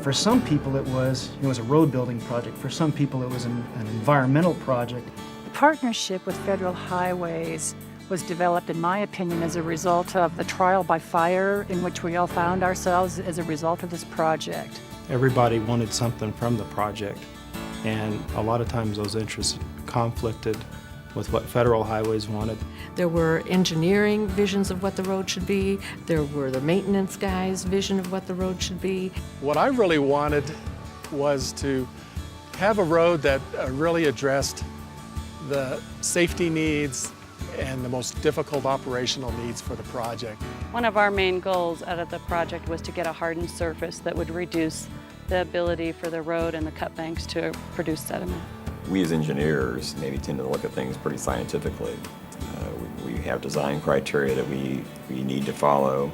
For some people it was a road building project. For some people it was an environmental project. The partnership with Federal Highways was developed, in my opinion, as a result of the trial by fire in which we all found ourselves as a result of this project. Everybody wanted something from the project, and a lot of times those interests conflicted with what Federal Highways wanted. There were engineering visions of what the road should be. There were the maintenance guys' vision of what the road should be. What I really wanted was to have a road that really addressed the safety needs and the most difficult operational needs for the project. One of our main goals out of the project was to get a hardened surface that would reduce the ability for the road and the cut banks to produce sediment. We as engineers maybe tend to look at things pretty scientifically. We have design criteria that we need to follow,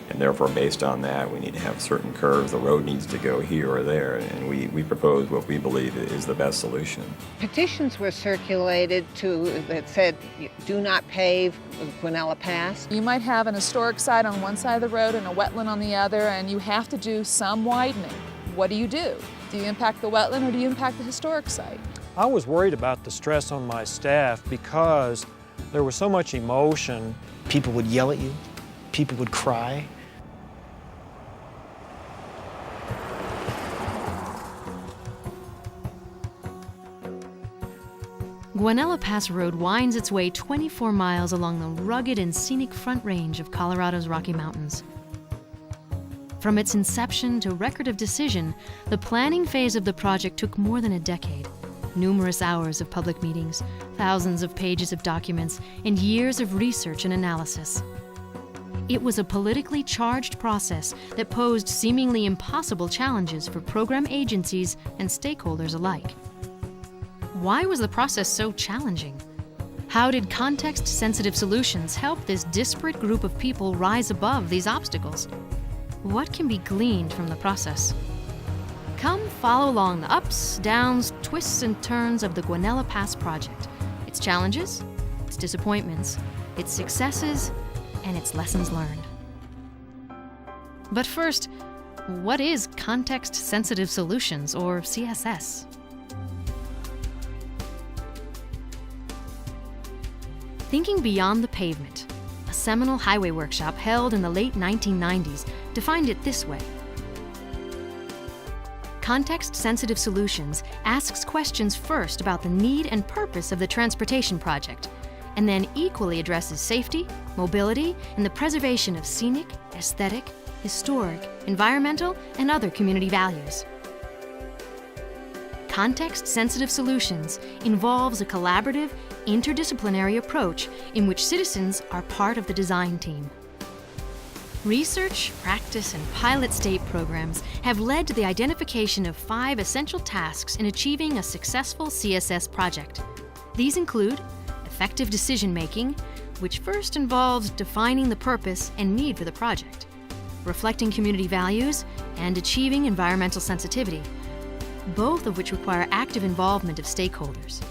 and therefore based on that we need to have certain curves. The road needs to go here or there, and we propose what we believe is the best solution. Petitions were circulated that said, do not pave Guanella Pass. You might have an historic site on one side of the road and a wetland on the other, and you have to do some widening. What do? Do you impact the wetland or do you impact the historic site? I was worried about the stress on my staff because there was so much emotion. People would yell at you. People would cry. Guanella Pass Road winds its way 24 miles along the rugged and scenic front range of Colorado's Rocky Mountains. From its inception to record of decision, the planning phase of the project took more than a decade. Numerous hours of public meetings, thousands of pages of documents, and years of research and analysis. It was a politically charged process that posed seemingly impossible challenges for program agencies and stakeholders alike. Why was the process so challenging? How did context-sensitive solutions help this disparate group of people rise above these obstacles? What can be gleaned from the process? Come follow along the ups, downs, twists, and turns of the Guanella Pass project. Its challenges, its disappointments, its successes, and its lessons learned. But first, what is context-sensitive solutions, or CSS? Thinking Beyond the Pavement, a seminal highway workshop held in the late 1990s, defined it this way. Context-sensitive solutions asks questions first about the need and purpose of the transportation project, and then equally addresses safety, mobility, and the preservation of scenic, aesthetic, historic, environmental, and other community values. Context-sensitive solutions involves a collaborative, interdisciplinary approach in which citizens are part of the design team. Research, practice, and pilot state programs have led to the identification of 5 essential tasks in achieving a successful CSS project. These include effective decision-making, which first involves defining the purpose and need for the project, reflecting community values, and achieving environmental sensitivity, both of which require active involvement of stakeholders,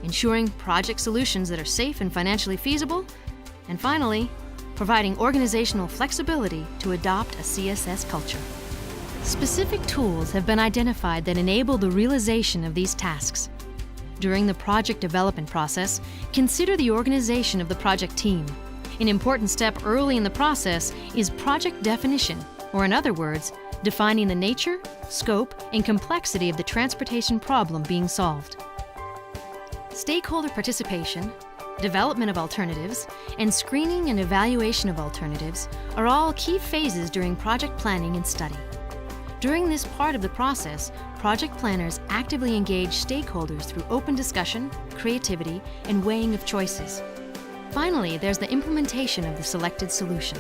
ensuring project solutions that are safe and financially feasible, and finally, providing organizational flexibility to adopt a CSS culture. Specific tools have been identified that enable the realization of these tasks. During the project development process, consider the organization of the project team. An important step early in the process is project definition, or in other words, defining the nature, scope, and complexity of the transportation problem being solved. Stakeholder participation, development of alternatives, and screening and evaluation of alternatives are all key phases during project planning and study. During this part of the process, project planners actively engage stakeholders through open discussion, creativity, and weighing of choices. Finally, there's the implementation of the selected solution.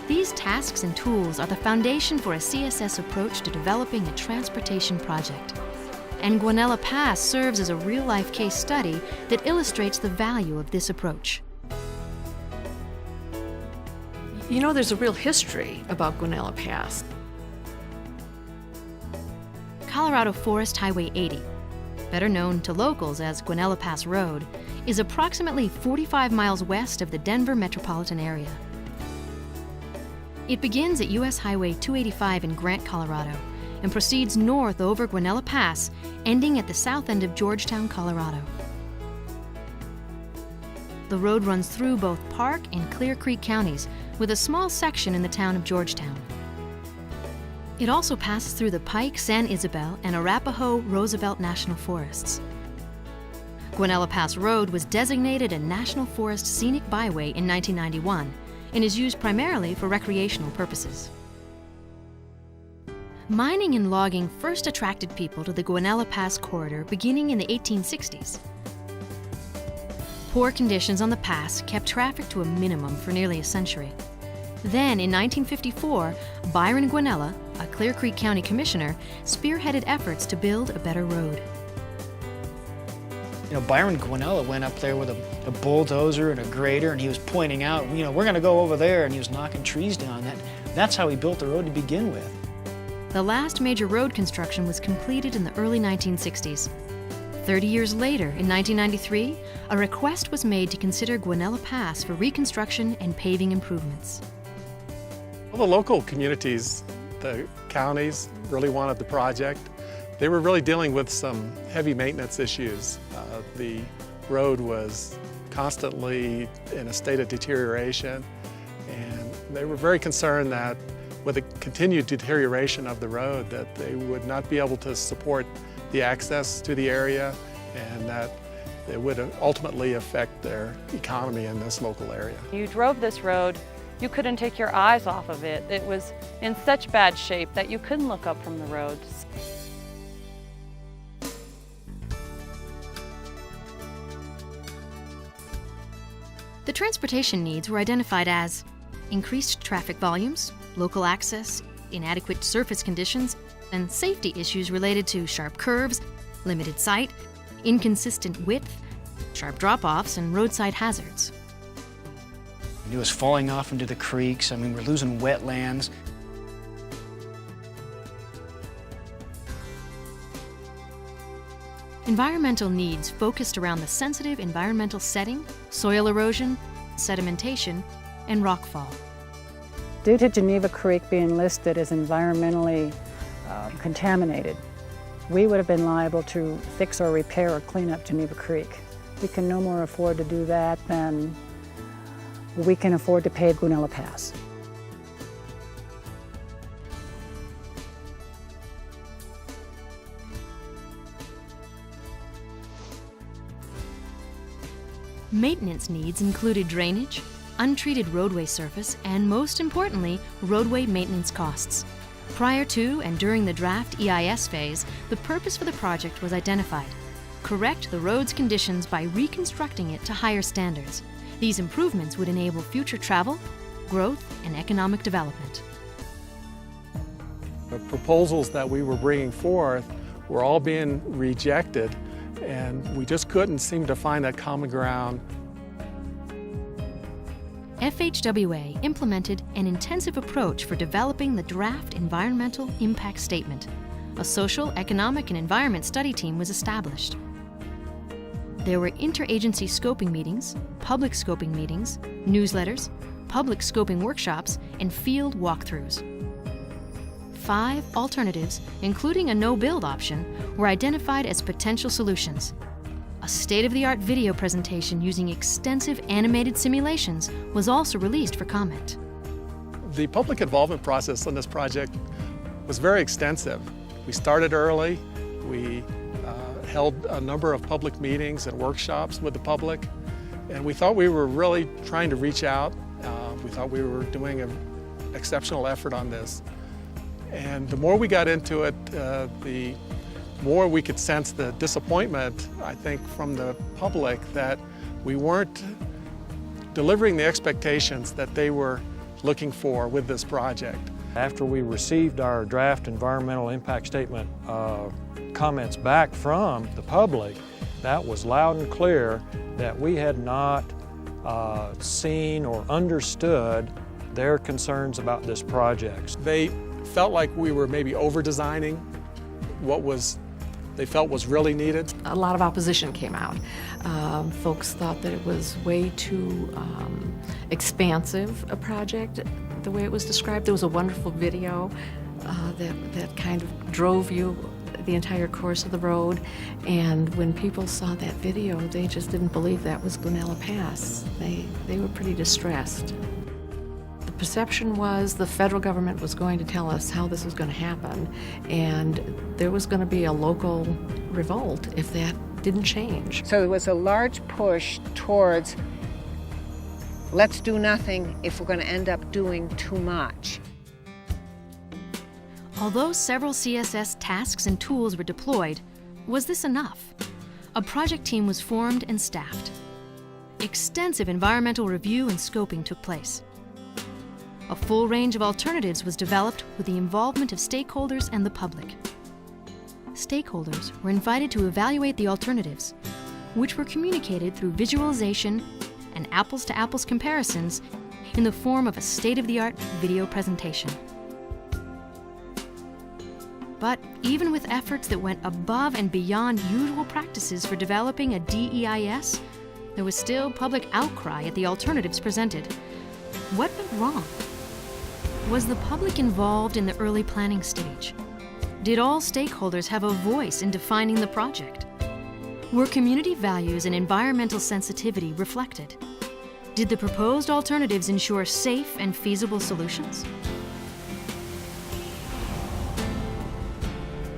These tasks and tools are the foundation for a CSS approach to developing a transportation project. And Guanella Pass serves as a real-life case study that illustrates the value of this approach. You know, there's a real history about Guanella Pass. Colorado Forest Highway 80, better known to locals as Guanella Pass Road, is approximately 45 miles west of the Denver metropolitan area. It begins at U.S. Highway 285 in Grant, Colorado, and proceeds north over Guanella Pass, ending at the south end of Georgetown, Colorado. The road runs through both Park and Clear Creek counties, with a small section in the town of Georgetown. It also passes through the Pike, San Isabel, and Arapahoe-Roosevelt National Forests. Guanella Pass Road was designated a National Forest Scenic Byway in 1991 and is used primarily for recreational purposes. Mining and logging first attracted people to the Guanella Pass corridor beginning in the 1860s. Poor conditions on the pass kept traffic to a minimum for nearly a century. Then, in 1954, Byron Guanella, a Clear Creek County commissioner, spearheaded efforts to build a better road. You know, Byron Guanella went up there with a bulldozer and a grader, and he was pointing out, you know, we're going to go over there, and he was knocking trees down. That's how he built the road to begin with. The last major road construction was completed in the early 1960s. 30 years later, in 1993, a request was made to consider Guanella Pass for reconstruction and paving improvements. Well, the local communities, the counties, really wanted the project. They were really dealing with some heavy maintenance issues. The road was constantly in a state of deterioration, and they were very concerned that with the continued deterioration of the road that they would not be able to support the access to the area, and that it would ultimately affect their economy in this local area. You drove this road, you couldn't take your eyes off of it. It was in such bad shape that you couldn't look up from the road. The transportation needs were identified as increased traffic volumes, local access, inadequate surface conditions, and safety issues related to sharp curves, limited sight, inconsistent width, sharp drop-offs, and roadside hazards. It was falling off into the creeks. I mean, we're losing wetlands. Environmental needs focused around the sensitive environmental setting, soil erosion, sedimentation, and rockfall. Due to Geneva Creek being listed as environmentally contaminated, we would have been liable to fix or repair or clean up Geneva Creek. We can no more afford to do that than we can afford to pave Guanella Pass. Maintenance needs included drainage, untreated roadway surface, and most importantly, roadway maintenance costs. Prior to and during the draft EIS phase, the purpose for the project was identified: correct the road's conditions by reconstructing it to higher standards. These improvements would enable future travel, growth, and economic development. The proposals that we were bringing forth were all being rejected, and we just couldn't seem to find that common ground. FHWA implemented an intensive approach for developing the draft Environmental Impact Statement. A social, economic, and environment study team was established. There were interagency scoping meetings, public scoping meetings, newsletters, public scoping workshops, and field walkthroughs. 5 alternatives, including a no-build option, were identified as potential solutions. A state-of-the-art video presentation using extensive animated simulations was also released for comment. The public involvement process on this project was very extensive. We started early. We held a number of public meetings and workshops with the public, and we thought we were really trying to reach out. We thought we were doing an exceptional effort on this. And the more we got into it, the more we could sense the disappointment, I think, from the public that we weren't delivering the expectations that they were looking for with this project. After we received our draft environmental impact statement comments back from the public, that was loud and clear that we had not seen or understood their concerns about this project. They felt like we were maybe over-designing what they felt was really needed. A lot of opposition came out. Folks thought that it was way too expansive a project. the way it was described. There was a wonderful video that kind of drove you the entire course of the road, and when people saw that video, they just didn't believe that was Guanella Pass. They were pretty distressed. The perception was the federal government was going to tell us how this was going to happen, and there was going to be a local revolt if that didn't change. So there was a large push towards let's do nothing if we're going to end up doing too much. Although several CSS tasks and tools were deployed, was this enough? A project team was formed and staffed. Extensive environmental review and scoping took place. A full range of alternatives was developed with the involvement of stakeholders and the public. Stakeholders were invited to evaluate the alternatives, which were communicated through visualization and apples-to-apples comparisons in the form of a state-of-the-art video presentation. But even with efforts that went above and beyond usual practices for developing a DEIS, there was still public outcry at the alternatives presented. What went wrong? Was the public involved in the early planning stage? Did all stakeholders have a voice in defining the project? Were community values and environmental sensitivity reflected? Did the proposed alternatives ensure safe and feasible solutions?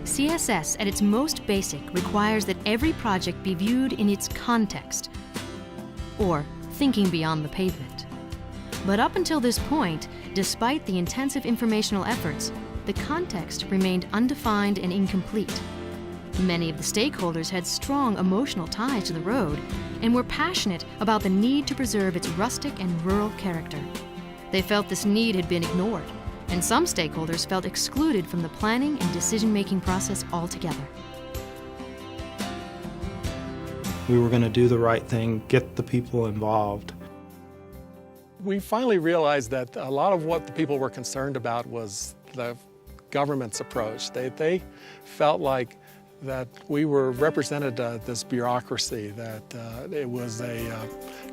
CSS, at its most basic, requires that every project be viewed in its context, or thinking beyond the pavement. But up until this point, despite the intensive informational efforts, the context remained undefined and incomplete. Many of the stakeholders had strong emotional ties to the road and were passionate about the need to preserve its rustic and rural character. They felt this need had been ignored, and some stakeholders felt excluded from the planning and decision-making process altogether. We were going to do the right thing, get the people involved. We finally realized that a lot of what the people were concerned about was the government's approach. They felt like that we were represented this bureaucracy, that it was a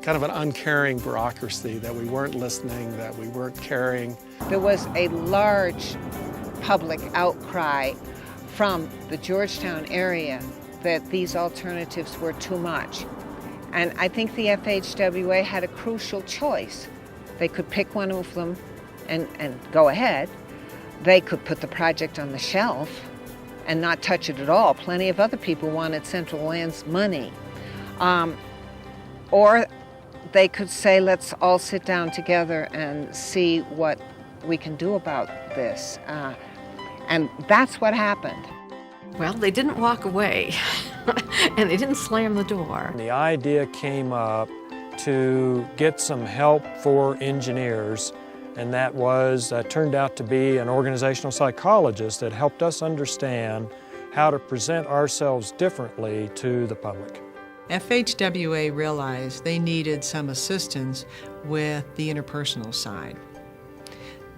kind of an uncaring bureaucracy, that we weren't listening, that we weren't caring. There was a large public outcry from the Georgetown area that these alternatives were too much. And I think the FHWA had a crucial choice. They could pick one of them and go ahead. They could put the project on the shelf and not touch it at all. Plenty of other people wanted Central Land's money. Or they could say, let's all sit down together and see what we can do about this. And that's what happened. Well, they didn't walk away, and they didn't slam the door. The idea came up to get some help for engineers, and that turned out to be an organizational psychologist that helped us understand how to present ourselves differently to the public. FHWA realized they needed some assistance with the interpersonal side,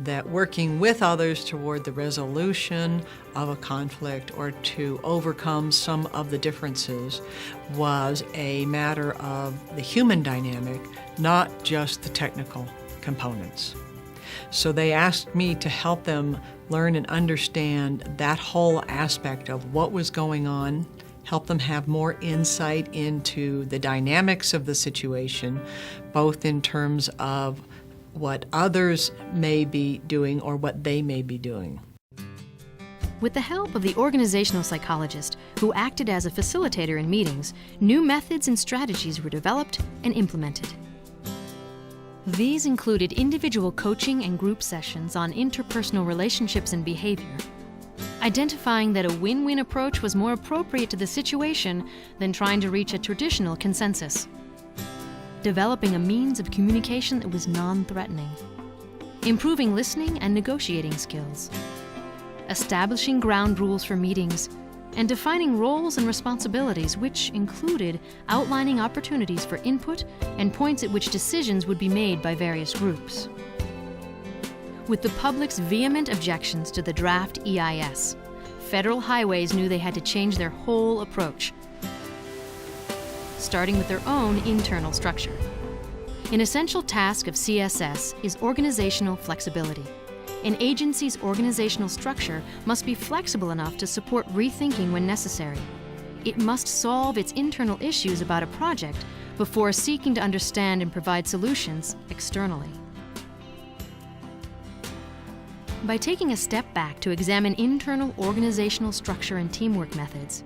that working with others toward the resolution of a conflict or to overcome some of the differences was a matter of the human dynamic, not just the technical components. So they asked me to help them learn and understand that whole aspect of what was going on, help them have more insight into the dynamics of the situation, both in terms of what others may be doing or what they may be doing. With the help of the organizational psychologist, who acted as a facilitator in meetings, new methods and strategies were developed and implemented. These included individual coaching and group sessions on interpersonal relationships and behavior, identifying that a win-win approach was more appropriate to the situation than trying to reach a traditional consensus, developing a means of communication that was non-threatening, improving listening and negotiating skills, establishing ground rules for meetings, and defining roles and responsibilities, which included outlining opportunities for input and points at which decisions would be made by various groups. With the public's vehement objections to the draft EIS, Federal Highways knew they had to change their whole approach, starting with their own internal structure. An essential task of CSS is organizational flexibility. An agency's organizational structure must be flexible enough to support rethinking when necessary. It must solve its internal issues about a project before seeking to understand and provide solutions externally. By taking a step back to examine internal organizational structure and teamwork methods,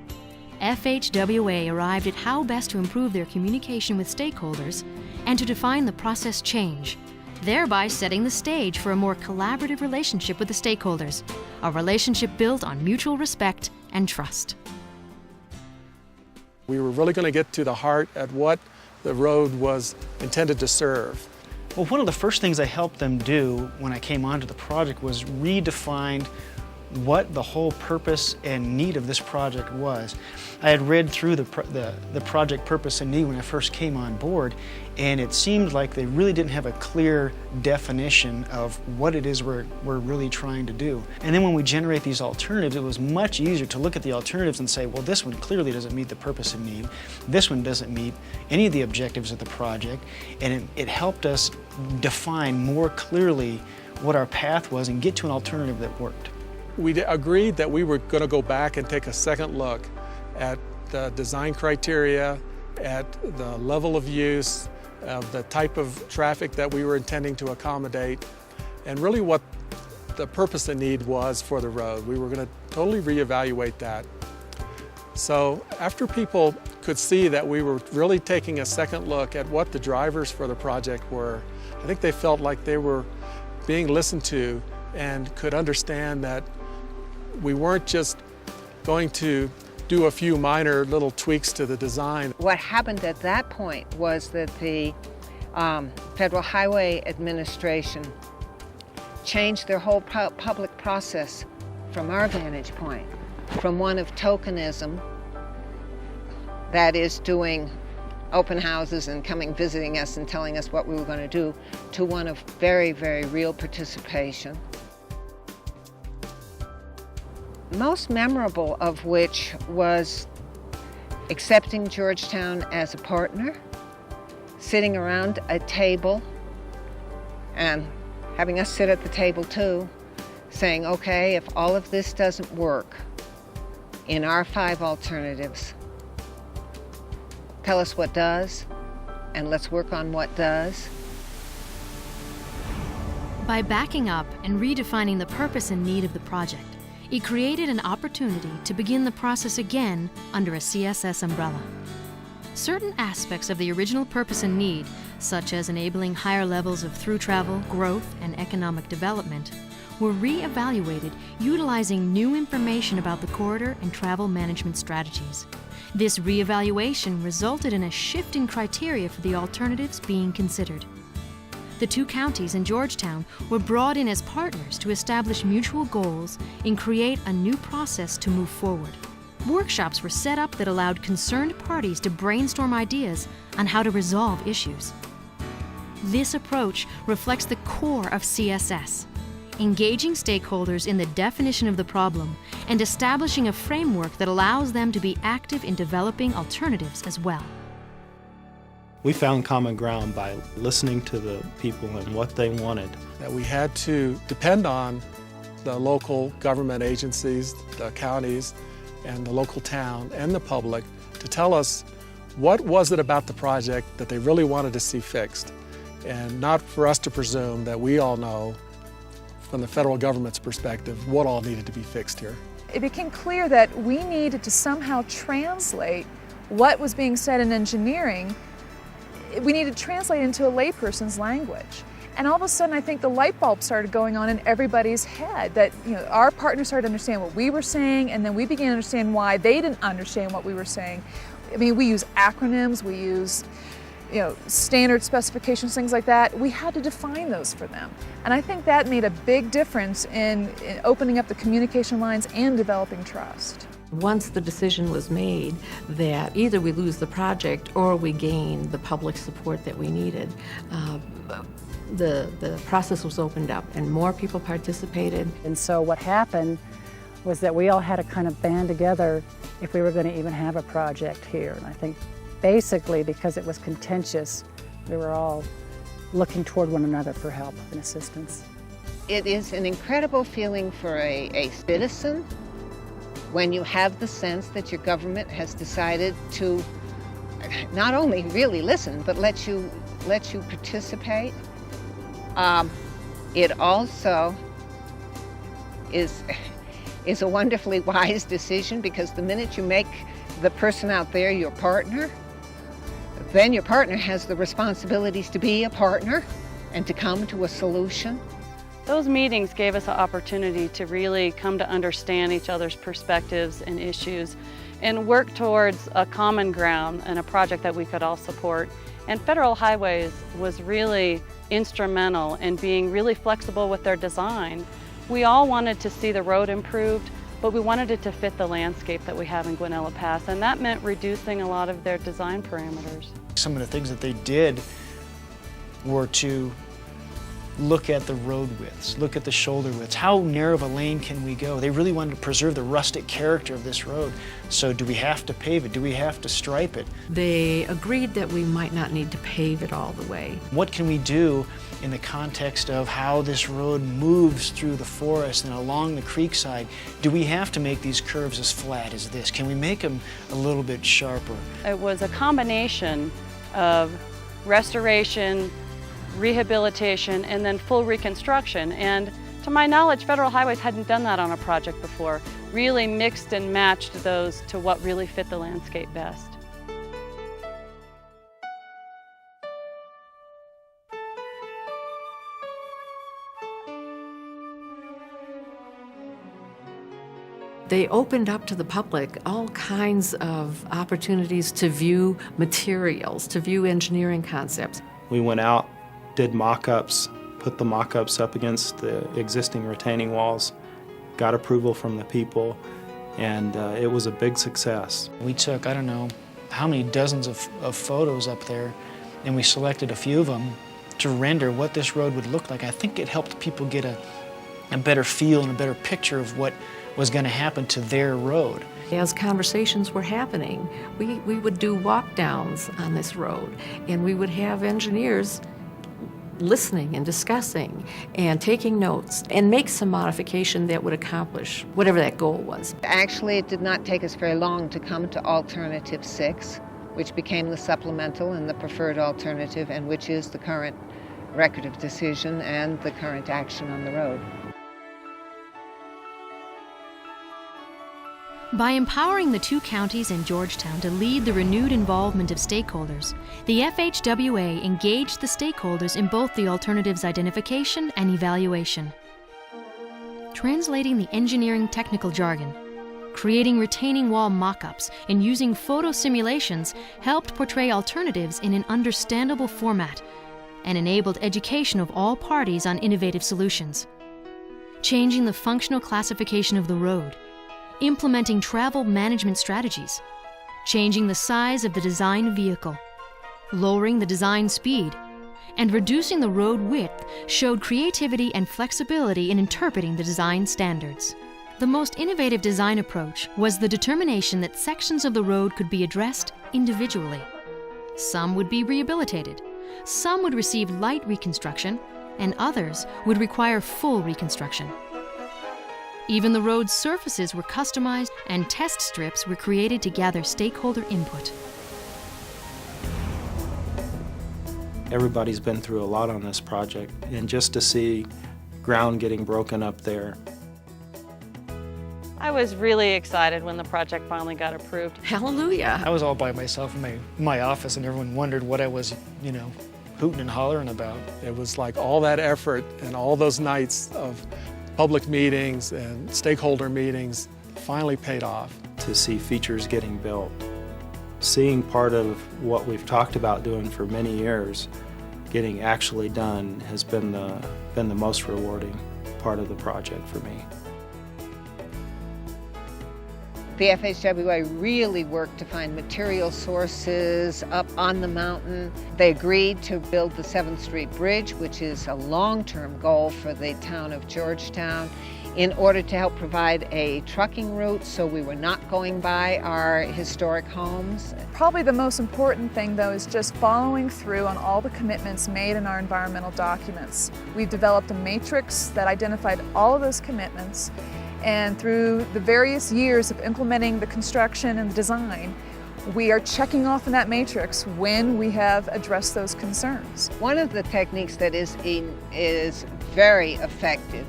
FHWA arrived at how best to improve their communication with stakeholders and to define the process change, thereby setting the stage for a more collaborative relationship with the stakeholders, a relationship built on mutual respect and trust. We were really going to get to the heart at what the road was intended to serve. Well, one of the first things I helped them do when I came onto the project was redefine what the whole purpose and need of this project was. I had read through the project purpose and need when I first came on board, and it seemed like they really didn't have a clear definition of what it is we're really trying to do. And then when we generate these alternatives, it was much easier to look at the alternatives and say, well, this one clearly doesn't meet the purpose and need. This one doesn't meet any of the objectives of the project, and it helped us define more clearly what our path was and get to an alternative that worked. We agreed that we were going to go back and take a second look at the design criteria, at the level of use, of the type of traffic that we were intending to accommodate, and really what the purpose and need was for the road. We were going to totally reevaluate that. So after people could see that we were really taking a second look at what the drivers for the project were, I think they felt like they were being listened to and could understand that we weren't just going to do a few minor little tweaks to the design. What happened at that point was that the Federal Highway Administration changed their whole public process from our vantage point, from one of tokenism, that is doing open houses and visiting us and telling us what we were going to do, to one of very, very real participation. Most memorable of which was accepting Georgetown as a partner, sitting around a table and having us sit at the table too, saying, okay, if all of this doesn't work in our 5 alternatives, tell us what does, and let's work on what does. By backing up and redefining the purpose and need of the project, it created an opportunity to begin the process again under a CSS umbrella. Certain aspects of the original purpose and need, such as enabling higher levels of through travel, growth, and economic development, were re-evaluated utilizing new information about the corridor and travel management strategies. This re-evaluation resulted in a shift in criteria for the alternatives being considered. The 2 counties and Georgetown were brought in as partners to establish mutual goals and create a new process to move forward. Workshops were set up that allowed concerned parties to brainstorm ideas on how to resolve issues. This approach reflects the core of CSS, engaging stakeholders in the definition of the problem and establishing a framework that allows them to be active in developing alternatives as well. We found common ground by listening to the people and what they wanted. That we had to depend on the local government agencies, the counties, and the local town and the public to tell us what was it about the project that they really wanted to see fixed, and not for us to presume that we all know from the federal government's perspective what all needed to be fixed here. It became clear that we needed to somehow translate what was being said in engineering. We needed to translate into a layperson's language. And all of a sudden, I think the light bulb started going on in everybody's head that, our partners started to understand what we were saying, and then we began to understand why they didn't understand what we were saying. I mean, we use acronyms, we use, standard specifications, things like that. We had to define those for them. And I think that made a big difference in opening up the communication lines and developing trust. Once the decision was made that either we lose the project or we gain the public support that we needed, the process was opened up and more people participated. And so what happened was that we all had to kind of band together if we were going to even have a project here. And I think basically because it was contentious, we were all looking toward one another for help and assistance. It is an incredible feeling for a citizen when you have the sense that your government has decided to not only really listen, but let you participate. It also is a wonderfully wise decision, because the minute you make the person out there your partner, then your partner has the responsibilities to be a partner and to come to a solution. Those meetings gave us an opportunity to really come to understand each other's perspectives and issues and work towards a common ground and a project that we could all support. And Federal Highways was really instrumental in being really flexible with their design. We all wanted to see the road improved, but we wanted it to fit the landscape that we have in Guanella Pass, and that meant reducing a lot of their design parameters. Some of the things that they did were to look at the road widths, look at the shoulder widths. How narrow of a lane can we go? They really wanted to preserve the rustic character of this road. So do we have to pave it? Do we have to stripe it? They agreed that we might not need to pave it all the way. What can we do in the context of how this road moves through the forest and along the creek side? Do we have to make these curves as flat as this? Can we make them a little bit sharper? It was a combination of restoration, rehabilitation, and then full reconstruction. And to my knowledge, Federal Highways hadn't done that on a project before. Really mixed and matched those to what really fit the landscape best. They opened up to the public all kinds of opportunities to view materials, to view engineering concepts. We went out, did mock-ups, put the mock-ups up against the existing retaining walls, got approval from the people, and it was a big success. We took, I don't know, how many dozens of photos up there, and we selected a few of them to render what this road would look like. I think it helped people get a better feel and a better picture of what was going to happen to their road. As conversations were happening, we would do walk-downs on this road, and we would have engineers listening and discussing and taking notes and make some modification that would accomplish whatever that goal was. Actually, it did not take us very long to come to Alternative 6, which became the supplemental and the preferred alternative, and which is the current record of decision and the current action on the road. By empowering the two counties and Georgetown to lead the renewed involvement of stakeholders, the FHWA engaged the stakeholders in both the alternatives identification and evaluation. Translating the engineering technical jargon, creating retaining wall mock-ups, and using photo simulations helped portray alternatives in an understandable format and enabled education of all parties on innovative solutions. Changing the functional classification of the road, implementing travel management strategies, changing the size of the design vehicle, lowering the design speed, and reducing the road width showed creativity and flexibility in interpreting the design standards. The most innovative design approach was the determination that sections of the road could be addressed individually. Some would be rehabilitated, some would receive light reconstruction, and others would require full reconstruction. Even the road's surfaces were customized and test strips were created to gather stakeholder input. Everybody's been through a lot on this project, and just to see ground getting broken up there. I was really excited when the project finally got approved. Hallelujah! I was all by myself in my office, and everyone wondered what I was, hooting and hollering about. It was like all that effort and all those nights of public meetings and stakeholder meetings finally paid off. To see features getting built, seeing part of what we've talked about doing for many years getting actually done has been the most rewarding part of the project for me. The FHWA really worked to find material sources up on the mountain. They agreed to build the 7th Street Bridge, which is a long-term goal for the town of Georgetown. in order to help provide a trucking route so we were not going by our historic homes. Probably the most important thing, though, is just following through on all the commitments made in our environmental documents. We've developed a matrix that identified all of those commitments, and through the various years of implementing the construction and design, we are checking off in that matrix when we have addressed those concerns. One of the techniques that is very effective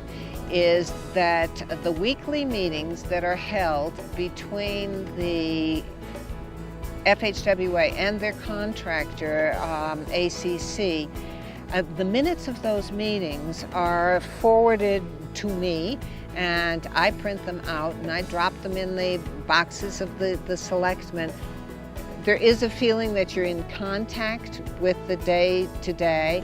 is that the weekly meetings that are held between the FHWA and their contractor, ACC, the minutes of those meetings are forwarded to me, and I print them out and I drop them in the boxes of the selectmen. There is a feeling that you're in contact with the day-to-day.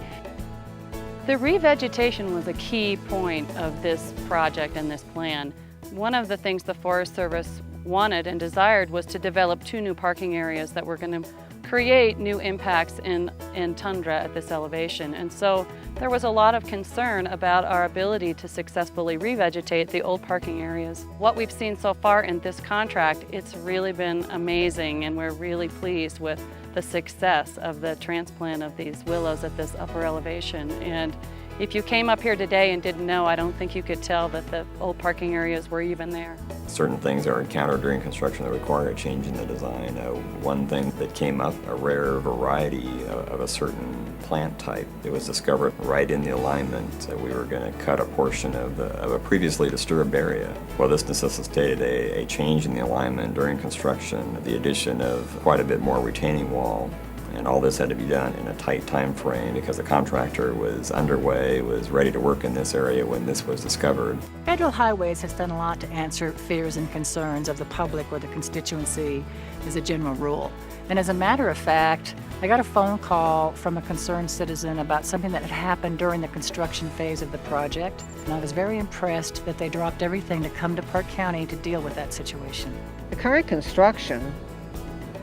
The revegetation was a key point of this project and this plan. One of the things the Forest Service wanted and desired was to develop 2 new parking areas that were going to create new impacts in tundra at this elevation. And so there was a lot of concern about our ability to successfully revegetate the old parking areas. What we've seen so far in this contract, it's really been amazing, and we're really pleased with the success of the transplant of these willows at this upper elevation. And if you came up here today and didn't know, I don't think you could tell that the old parking areas were even there. Certain things are encountered during construction that require a change in the design. One thing that came up, a rare variety of a certain plant type. It was discovered right in the alignment. We were going to cut a portion of a previously disturbed area. Well, this necessitated a change in the alignment during construction, the addition of quite a bit more retaining wall. And all this had to be done in a tight time frame because the contractor was underway, was ready to work in this area when this was discovered. Federal Highways has done a lot to answer fears and concerns of the public or the constituency as a general rule. And as a matter of fact, I got a phone call from a concerned citizen about something that had happened during the construction phase of the project. And I was very impressed that they dropped everything to come to Park County to deal with that situation. The current construction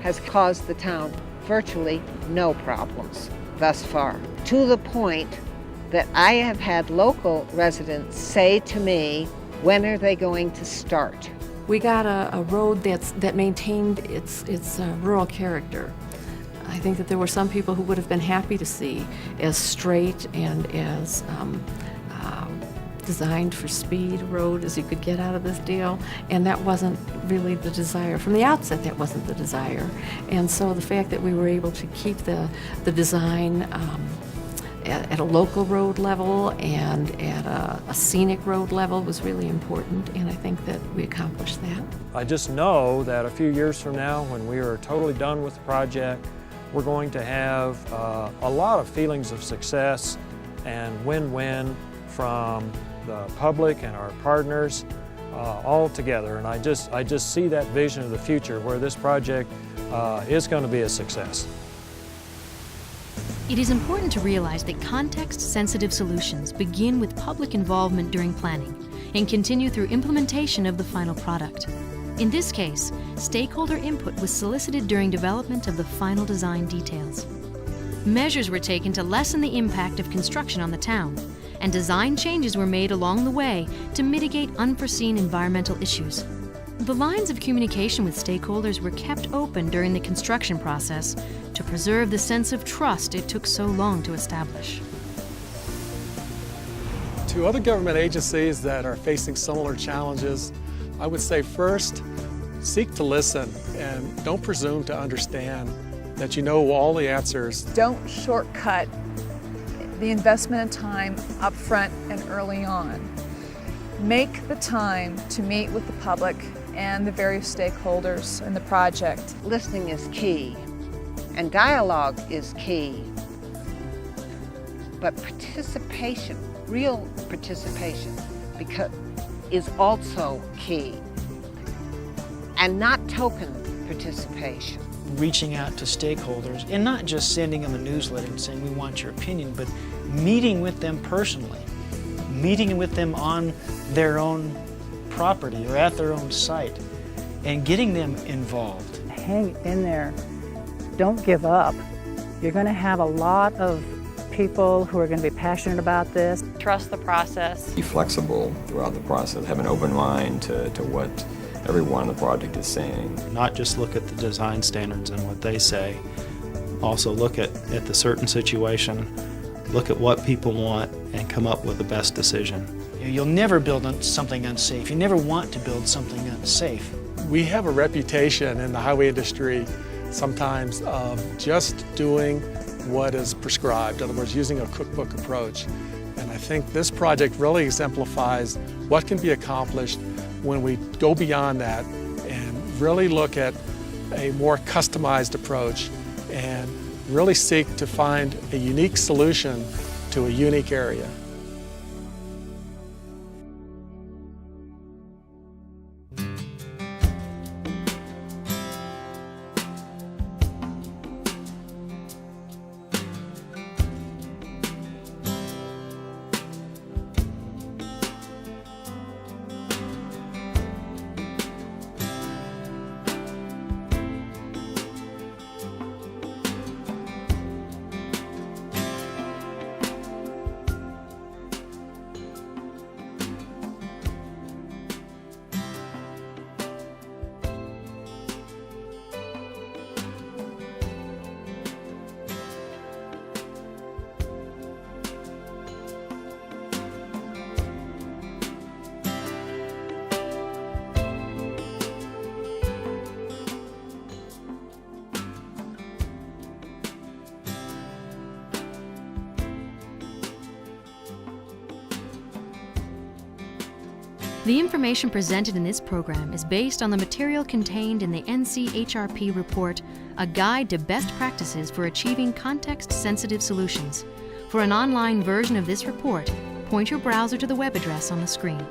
has caused the town virtually no problems thus far, to the point that I have had local residents say to me, when are they going to start? We got a road that maintained its rural character. I think that there were some people who would have been happy to see as straight and as designed for speed road as you could get out of this deal, and that wasn't really the desire. From the outset, that wasn't the desire. And so the fact that we were able to keep the design at a local road level and at a scenic road level was really important, and I think that we accomplished that. I just know that a few years from now, when we are totally done with the project, we're going to have a lot of feelings of success and win-win from the public and our partners all together. And I just see that vision of the future where this project is going to be a success. It is important to realize that context-sensitive solutions begin with public involvement during planning and continue through implementation of the final product. In this case, stakeholder input was solicited during development of the final design details. Measures were taken to lessen the impact of construction on the town, and design changes were made along the way to mitigate unforeseen environmental issues. The lines of communication with stakeholders were kept open during the construction process to preserve the sense of trust it took so long to establish. To other government agencies that are facing similar challenges, I would say first, seek to listen and don't presume to understand that you know all the answers. Don't shortcut the investment of time up front and early on. Make the time to meet with the public and the various stakeholders in the project. Listening is key, and dialogue is key. But participation, real participation, is also key, and not token participation. Reaching out to stakeholders and not just sending them a newsletter and saying we want your opinion, but meeting with them personally, meeting with them on their own property or at their own site and getting them involved. Hang in there. Don't give up. You're going to have a lot of people who are going to be passionate about this. Trust the process. Be flexible throughout the process, have an open mind to what everyone in the project is saying. Not just look at the design standards and what they say, also look at the certain situation, look at what people want, and come up with the best decision. You'll never build something unsafe. You never want to build something unsafe. We have a reputation in the highway industry sometimes of just doing what is prescribed, in other words, using a cookbook approach. And I think this project really exemplifies what can be accomplished when we go beyond that and really look at a more customized approach and really seek to find a unique solution to a unique area. The information presented in this program is based on the material contained in the NCHRP report, A Guide to Best Practices for Achieving Context-Sensitive Solutions. For an online version of this report, point your browser to the web address on the screen.